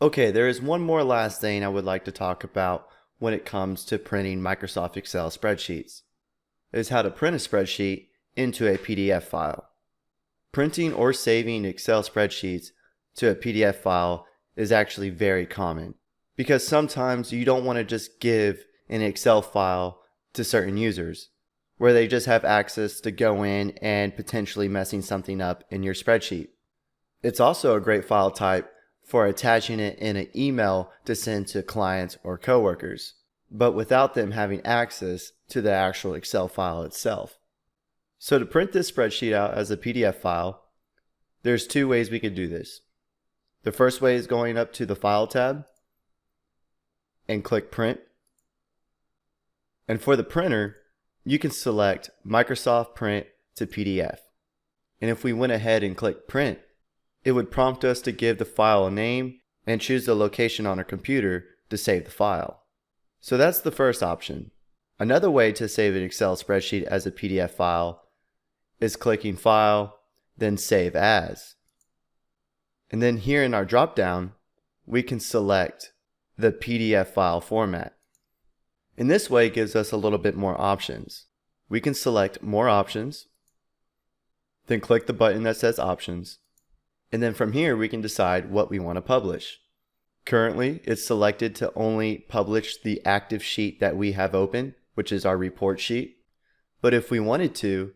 Okay, there is one more last thing I would like to talk about when it comes to printing Microsoft Excel spreadsheets. It is how to print a spreadsheet into a PDF file. Printing or saving Excel spreadsheets to a PDF file is actually very common because sometimes you don't want to just give an Excel file to certain users where they just have access to go in and potentially messing something up in your spreadsheet. It's also a great file type for attaching it in an email to send to clients or coworkers, but without them having access to the actual Excel file itself. So to print this spreadsheet out as a PDF file, there's two ways we could do this. The first way is going up to the File tab and click Print. And for the printer, you can select Microsoft Print to PDF. And if we went ahead and click Print, it would prompt us to give the file a name and choose the location on our computer to save the file. So that's the first option. Another way to save an Excel spreadsheet as a PDF file is clicking File, then Save As. And then here in our drop-down, we can select the PDF file format. In this way, it gives us a little bit more options. We can select More Options, then click the button that says Options, and then from here we can decide what we want to publish. Currently, it's selected to only publish the active sheet that we have open, which is our report sheet. But if we wanted to,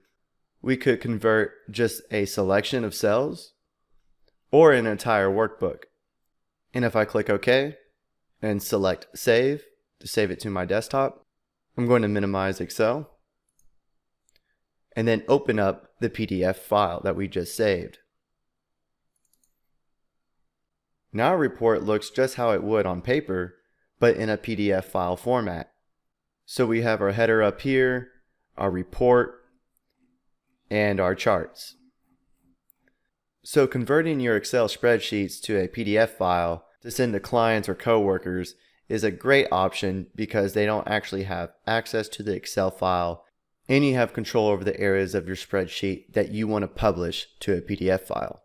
we could convert just a selection of cells or an entire workbook. And if I click OK and select Save to save it to my desktop, I'm going to minimize Excel and then open up the PDF file that we just saved. Now our report looks just how it would on paper, but in a PDF file format. So we have our header up here, our report, and our charts. So converting your Excel spreadsheets to a PDF file to send to clients or coworkers is a great option because they don't actually have access to the Excel file, and you have control over the areas of your spreadsheet that you want to publish to a PDF file.